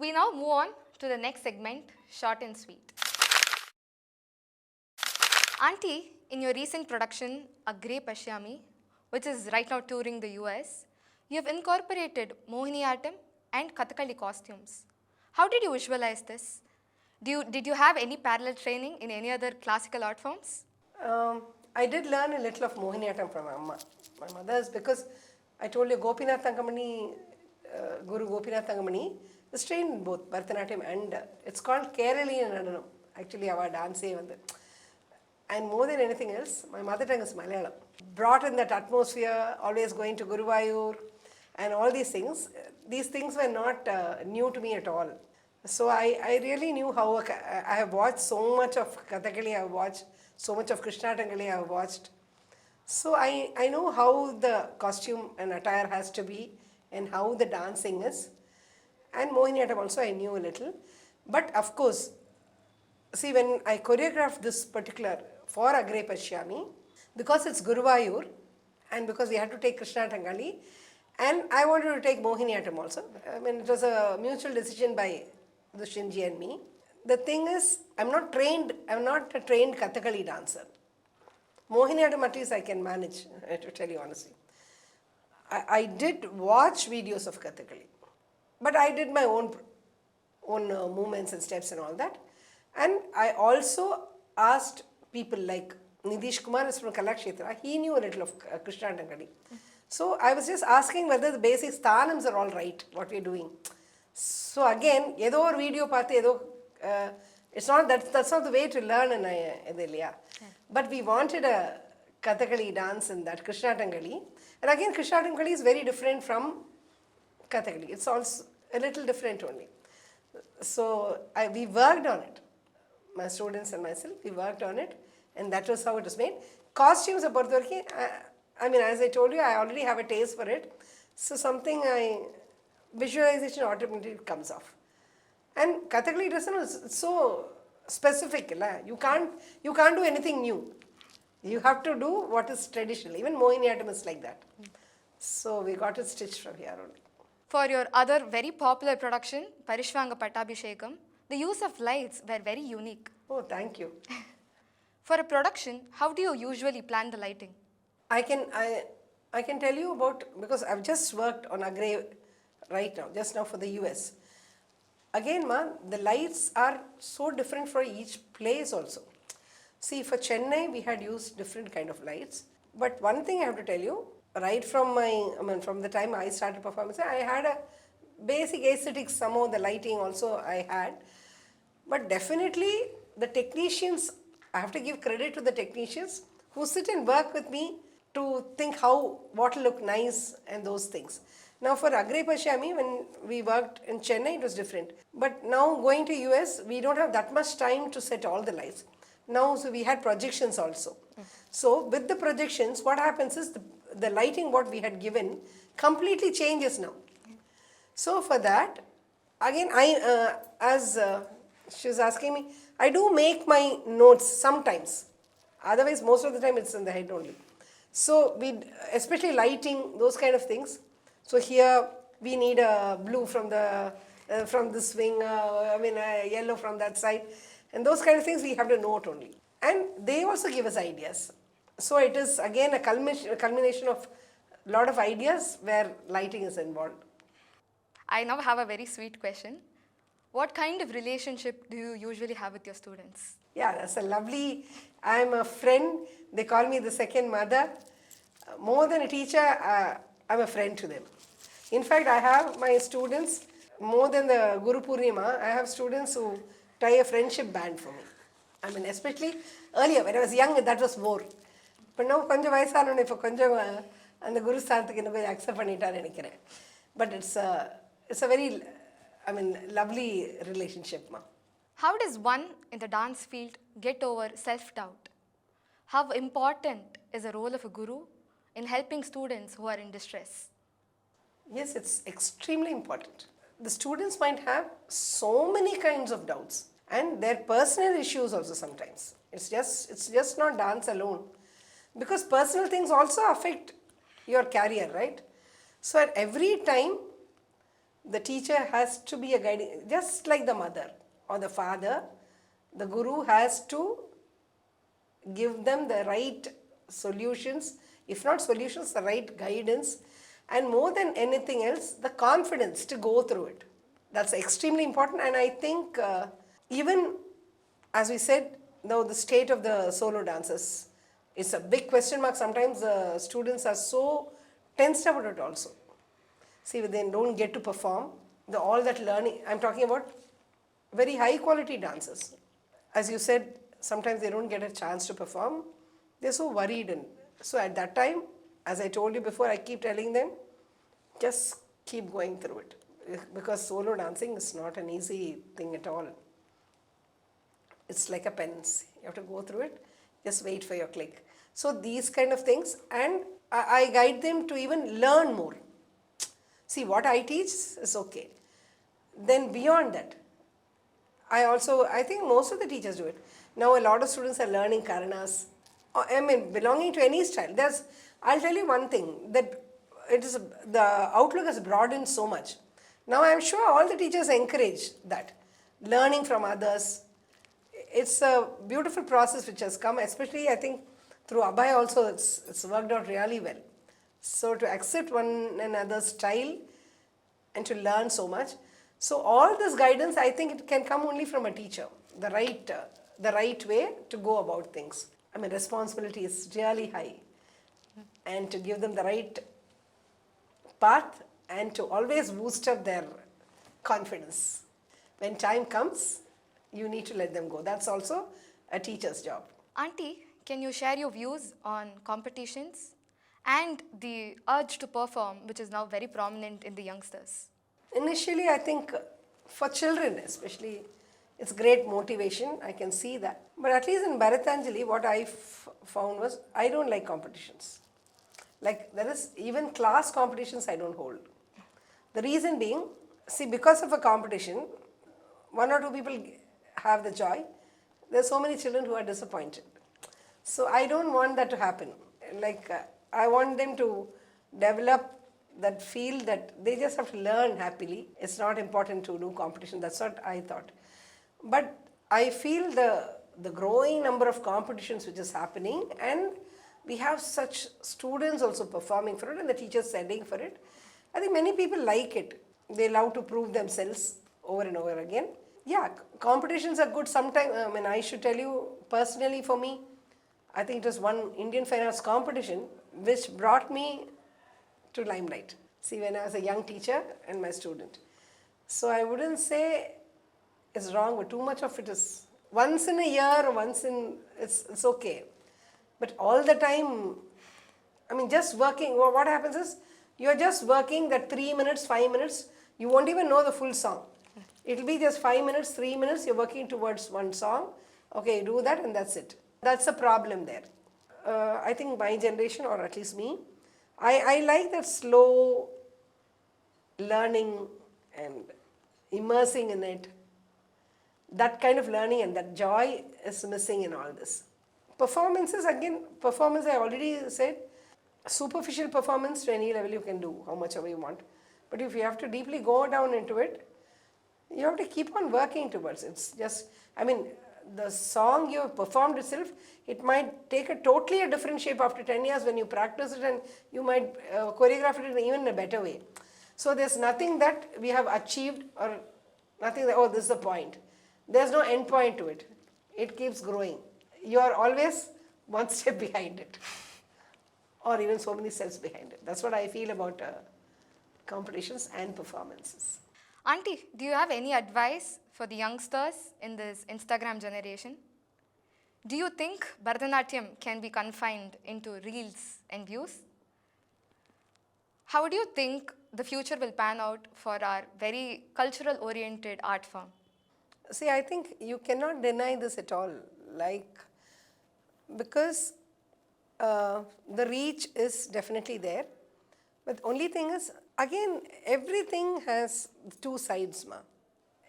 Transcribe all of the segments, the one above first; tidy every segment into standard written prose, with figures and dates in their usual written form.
we now move on to the next segment, short and sweet. Auntie, in your recent production, Agre Pashyami, which is right now touring the US, you have incorporated Mohiniyattam and Kathakali costumes. How did you visualize this? Did you have any parallel training in any other classical art forms? I did learn a little of Mohiniyattam from my mother's, because I told you Gopinath Thangamani, Guru Gopinath Thangamani is trained in both Bharatanatyam and it's called Keralian Nadanam. Actually, our dance. And more than anything else, my mother tongue is Malayalam. Brought in that atmosphere, always going to Guruvayur and all these things were not new to me at all. So I really knew how, I have watched so much of Kathakali, I have watched so much of Krishna Tangali, I have watched. So I know how the costume and attire has to be and how the dancing is. And Mohiniyattam also I knew a little. But of course, see, when I choreographed this particular for Agre Pashyami, because it's Guruvayur and because we had to take Krishna Tangali, and I wanted to take Mohiniyattam also. I mean, it was a mutual decision by Dushyanji and me. The thing is, I'm not a trained Kathakali dancer. Mohiniyattam at least I can manage, to tell you honestly. I did watch videos of Kathakali, but I did my own movements and steps and all that. And I also asked people like Nitish Kumar is from Kalakshetra. He knew a little of Krishna Tangali. So I was just asking whether the basic sthanams are all right, what we're doing. So again, yedo or video paathe, it's not that's not the way to learn in Edelia. But we wanted a Kathakali dance in that Krishna Tangali. And again, Krishna Tangali is very different from Kathakali. It's also a little different only. So we worked on it. My students and myself, we worked on it, and that was how it was made. Costumes, I mean, as I told you, I already have a taste for it. So visualization automatically comes off. And Kathakali dress is so specific. You can't do anything new. You have to do what is traditional. Even Mohiniyattam is like that. So we got it stitched from here only. For your other very popular production, Parishvanga Pattabhishekam, the use of lights were very unique. Oh, thank you. For a production, how do you usually plan the lighting? I can tell you about, because I've just worked on Agre right now, just now for the US. Again, the lights are so different for each place also. See, for Chennai, we had used different kind of lights. But one thing I have to tell you, right from from the time I started performance, I had a basic aesthetics, somehow the lighting also I had. But definitely the technicians, I have to give credit to the technicians who sit and work with me to think what will look nice and those things. Now for Agre Pashyami, when we worked in Chennai, it was different. But now going to US, we don't have that much time to set all the lights. Now, so we had projections also. So with the projections, what happens is the lighting what we had given completely changes now. So for that, again, as she was asking me, I do make my notes sometimes. Otherwise, most of the time it's in the head only. So especially lighting, those kind of things. So here we need a blue from this wing, a yellow from that side. And those kind of things we have to note only. And they also give us ideas. So it is again a culmination of a lot of ideas where lighting is involved. I now have a very sweet question. What kind of relationship do you usually have with your students? Yeah, that's a lovely, I'm a friend. They call me the second mother. More than a teacher, I'm a friend to them. In fact, I have my students, more than the Guru Purnima, I have students who tie a friendship band for me. I mean, especially earlier, when I was young, that was more. But now, konja vayasana ipo konja and the Guru Sthanthukku enna poi accept pannitaru nenikiren. But it's a very, lovely relationship, ma. How does one in the dance field get over self-doubt? How important is the role of a guru in helping students who are in distress? Yes, it's extremely important. The students might have so many kinds of doubts and their personal issues also sometimes. It's just not dance alone. Because personal things also affect your career, right? So at every time, The teacher has to be a guiding, just like the mother or the father, the guru has to give them the right solutions, if not solutions, the right guidance, and more than anything else, the confidence to go through it. That's extremely important, and I think even as we said, now the state of the solo dancers is a big question mark. Sometimes the students are so tensed about it also. See, they don't get to perform. All that learning, I'm talking about very high quality dancers. As you said, sometimes they don't get a chance to perform. They're so worried. And so at that time, as I told you before, I keep telling them, just keep going through it. Because solo dancing is not an easy thing at all. It's like a penance. You have to go through it. Just wait for your click. So these kind of things, and I guide them to even learn more. See, what I teach is okay. Then beyond that, I think most of the teachers do it. Now a lot of students are learning karanas. I mean, belonging to any style. I'll tell you one thing, that the outlook has broadened so much. Now I'm sure all the teachers encourage that. Learning from others. It's a beautiful process which has come, especially I think through Abhay also it's worked out really well. So to accept one another's style and to learn so much. So all this guidance, I think it can come only from a teacher, the right way to go about things. I mean, responsibility is really high, and to give them the right path and to always boost up their confidence. When time comes, you need to let them go. That's also a teacher's job. Auntie, can you share your views on competitions and the urge to perform, which is now very prominent in the youngsters? Initially, I think for children especially, it's great motivation. I can see that. But at least in Bharathanjali, what I found was I don't like competitions. Like there is even class competitions I don't hold. The reason being, see, because of a competition, one or two people have the joy. There are so many children who are disappointed. So I don't want that to happen. Like I want them to develop that feel that they just have to learn happily. It's not important to do competition. That's what I thought. But I feel the growing number of competitions which is happening, and we have such students also performing for it and the teachers studying for it. I think many people like it. They love to prove themselves over and over again. Yeah, competitions are good sometimes. I mean, I should tell you personally, for me, I think it was one Indian Fine Arts competition which brought me to limelight. See, when I was a young teacher and my student. So I wouldn't say it's wrong, but too much of it is once in a year or it's okay. But all the time, I mean, just working, what happens is, you're just working that 3 minutes, 5 minutes, you won't even know the full song. It'll be just 5 minutes, 3 minutes, you're working towards one song. Okay, you do that and that's it. That's the problem there. I think my generation, or at least me, I like that slow learning and immersing in it. That kind of learning and that joy is missing in all this. Performances, again, performance I already said, superficial performance to any level you can do, how much ever you want. But if you have to deeply go down into it, you have to keep on working towards it. It's just, I mean, the song you have performed itself, it might take a totally a different shape after 10 years when you practice it, and you might choreograph it in even a better way. So there's nothing that we have achieved or nothing that, oh, this is the point. There's no end point to it. It keeps growing. You are always one step behind it, or even so many steps behind it. That's what I feel about competitions and performances. Auntie, do you have any advice for the youngsters in this Instagram generation? Do you think Bharatanatyam can be confined into reels and views? How do you think the future will pan out for our very cultural-oriented art form? See, I think you cannot deny this at all. Because the reach is definitely there. But the only thing is, again, everything has two sides, ma.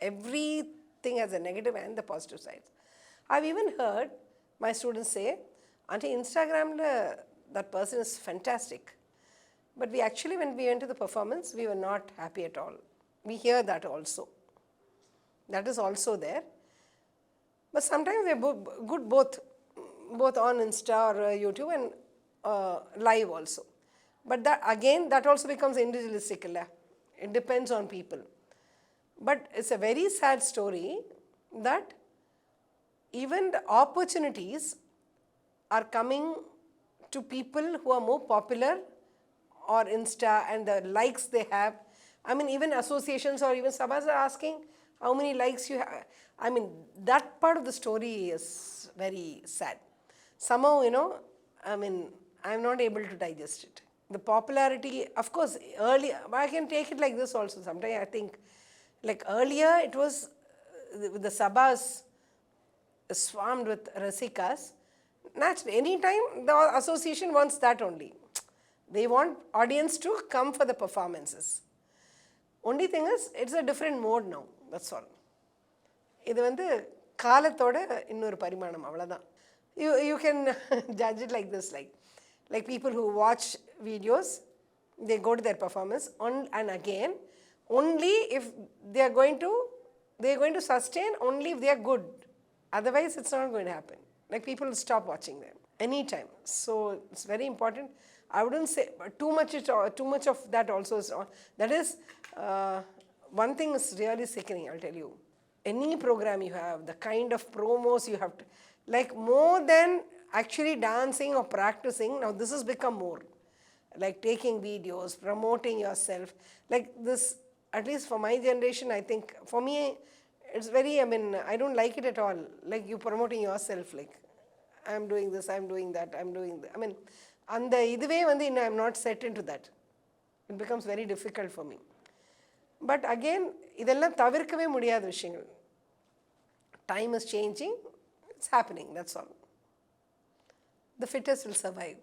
Everything has a negative and the positive sides. I've even heard my students say, Auntie, Instagram, that person is fantastic. But we actually, when we went to the performance, we were not happy at all. We hear that also. That is also there. But sometimes they're good both on Insta or YouTube and live also. But that again, that also becomes individualistic. It depends on people. But it's a very sad story that even the opportunities are coming to people who are more popular or Insta and the likes they have. I mean, even associations or even sabhas are asking how many likes you have. I mean, that part of the story is very sad. Somehow, I mean, I'm not able to digest it. The popularity, of course, earlier, I can take it like this also. Sometimes I think, like earlier, it was the sabhas swarmed with rasikas. Naturally, anytime the association wants that only. They want audience to come for the performances. Only thing is, it's a different mode now. That's all. இது வந்து காலத்தோட இன்னொரு பரிமாணம் அவ்வளவுதான். You can judge it like this, like people who watch videos, they go to their performance and again only if they are going to sustain only if they are good. Otherwise, it's not going to happen. Like people will stop watching them anytime. So it's very important. I wouldn't say too much of that also is on. That is one thing is really sickening. I'll tell you. Any program you have, the kind of promos you have to, like more than actually dancing or practicing. Now this has become more like taking videos, promoting yourself. Like this, at least for my generation, I think for me, it's very, I mean, I don't like it at all. Like you promoting yourself, like I'm doing this, I'm doing that, I'm doing that. I mean, and the way I'm not set into that. It becomes very difficult for me. But again, இதெல்லாம் தவிர்க்கவே முடியாத விஷயங்கள். Time is changing. It's happening, that's all. The fittest will survive.